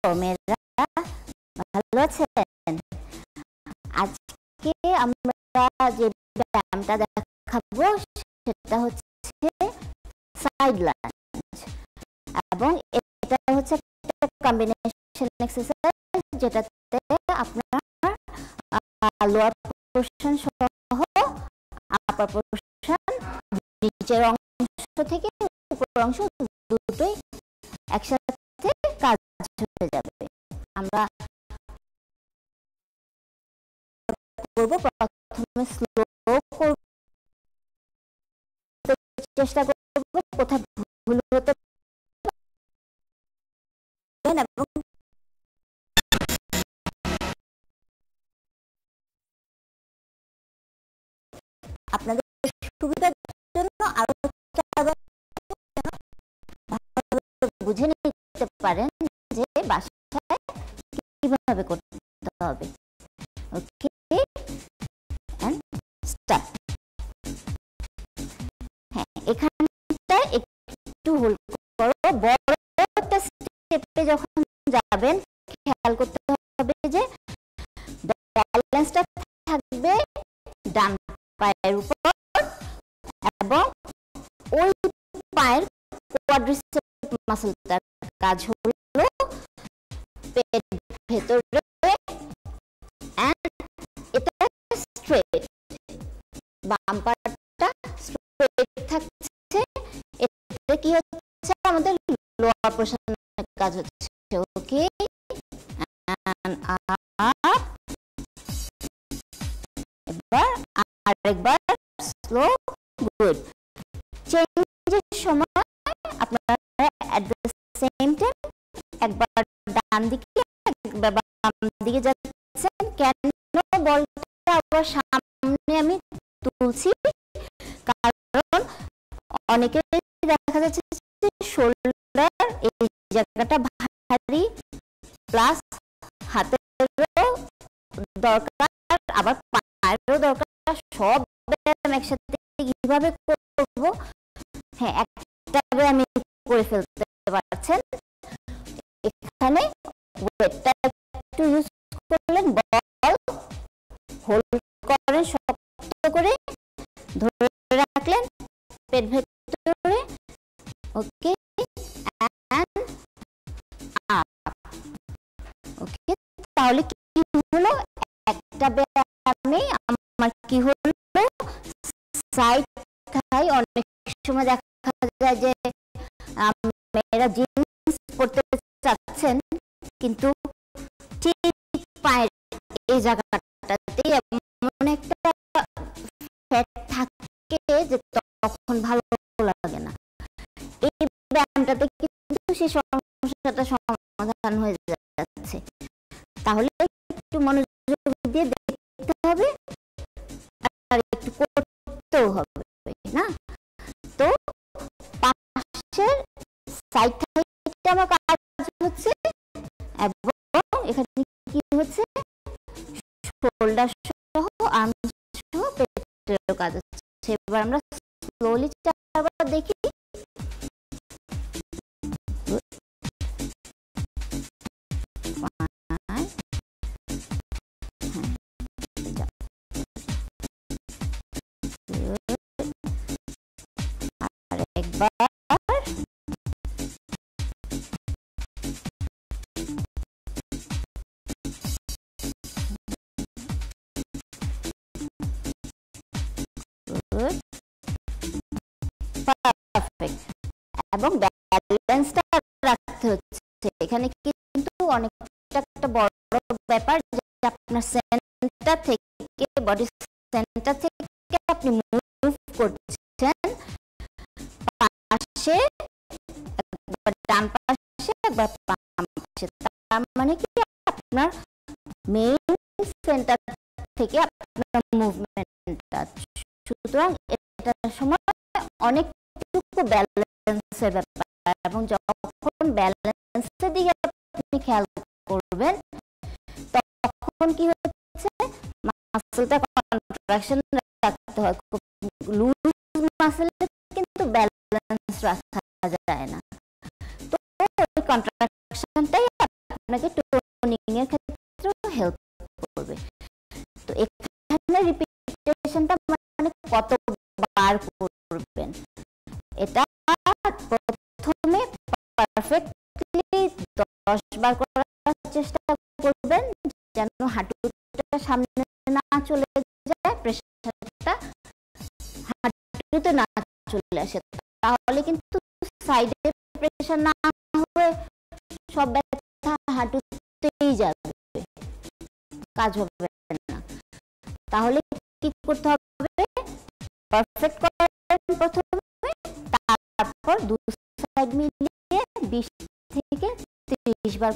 মেয়েরা, ভালো আছেন? আজকে আমরা যে ব্যায়ামটা দেখাবো সেটা হচ্ছে সাইড লাঞ্জ, এবং এটা হচ্ছে একটা কম্বিনেশন এক্সারসাইজ যেটাতে আপনার লোয়ার পোরশন সহ আপার পোরশন, নিচের অংশ থেকে উপরের অংশ দুটোই একসাথে কাজ হয়ে যাবে। আমরা করব, প্রথমে স্লো করব, চেষ্টা করব কোথায় ভুল হতে পারে, এবং আপনাদের সুবিধার জন্য আরো বুঝে নিতে পারেন যে বাসায় কিভাবে করতে হবে। ওকে, এন্ড স্টার্ট। হ্যাঁ, এখানটা একটু হোল্ড করো। বড় একটা স্টেপে যখন যাবেন খেয়াল করতে হবে যে ব্যালেন্সটা থাকবে ডান পায়ের উপর, এবং ওই পায়ের কোয়াড্রিসেপ মাসলটার কাজ হলো পেট ভেতরে, এন্ড এটা স্ট্রেট, বাম পাটা স্ট্রেট থাকছে। এটা কি হচ্ছে, আমাদের লোয়ার পোরশনের কাজ হচ্ছে। ওকে, এন্ড আপ। এবার আরেকবার স্লো, গুড। চেঞ্জের সময় আপনারা এট দ্য সেম টাইম একবার ডান দিকে একবার বাম দিকে যাচ্ছেন। কেন বলটা আবার সামনে আমি তুলছি, কারণ অনেকে দেখা যাচ্ছে শোল্ডার এই জায়গাটা ভারী, প্লাস হাতেরও দরকার, আবার পায়েরও দরকার। সব ব্যায়াম একসাথে কিভাবে করব? হ্যাঁ, একটা আমি করে ফেলতে পারছেন। এখানে ওয়েটটা একটু ইউজ করলেন, বল হোল্ড করেন শক্ত করে, ধরে রাখলেন পেট ভেতরে। ওকে, এন্ড আপ। ওকে, তাহলে কি হলো, একটা ব্যায়ামে আমার কি হলো, সাইড থাই। অনেক সময় দেখা যায় যে মেয়েরা জিন্স পরতে চাচ্ছেন কিন্তু ঠিক পায়ের এই জায়গাটাতে এমন একটা ফ্যাট থাকে যে তখন ভালো লাগে না। এই ব্যায়ামটাতে কিন্তু সেই সমস্যাটা সমাধান হয়ে যাচ্ছে। তাহলে একটু মনোযোগ দিয়ে দেখতে হবে আর একটু করতেও হবে না। তো পাশের সাইড থেকে আমার কাজ হচ্ছে, এবং এখানে কি হচ্ছে, শোল্ডার সহ আর্ম সহ পেটের কাজ হচ্ছে। এবার আমরা স্লোলি চারবার দেখি। আরেকবার, পারফেক্ট। এবং ব্যালেন্সটা রাখতে হচ্ছে। এখানে কিন্তু অনেকটা একটা বড় ব্যাপার যে আপনার সেন্টার থেকে, বডি সেন্টার থেকে আপনি মুভ করছেন পাশে, একবার ডান পাশে একবার বাম পাশে। তার মানে কি আপনার মেইন সেন্টার থেকে আপনার মুভমেন্টটা। সুতরাং এটার সময় অনেকটুকু ব্যালেন্সের ব্যাপার, এবং যখন ব্যালেন্সের দিকে আপনি খেয়াল করবেন তখন কি হচ্ছে, মাসলটা কন্ট্রাকশন রাখতে হয়। লুজ মাসলে কিন্তু ব্যালেন্স রাখা যায় না। তো ওই কন্ট্রাকশনটাই আপনাকে টোনিং এর ক্ষেত্রেও হেল্প করবে। তো এখানে রিপিটেশনটা মানে কতবার করবেন, এটা প্রথমে পারফেক্টলি 10 বার করার চেষ্টা করবেন, যেন হাঁটুটা সামনে না চলে যায়, প্রেসারটা হাঁটুতে না চলে আসে, তাহলে কিন্তু সাইডে প্রেসার না হয়ে সব ব্যথা হাঁটুতেই যাবে, কাজ হবে না। তাহলে কি করতে হবে, পারফেক্ট করেন প্রথমে, তারপর দু সাইড মিলিয়ে 20 থেকে 30 বার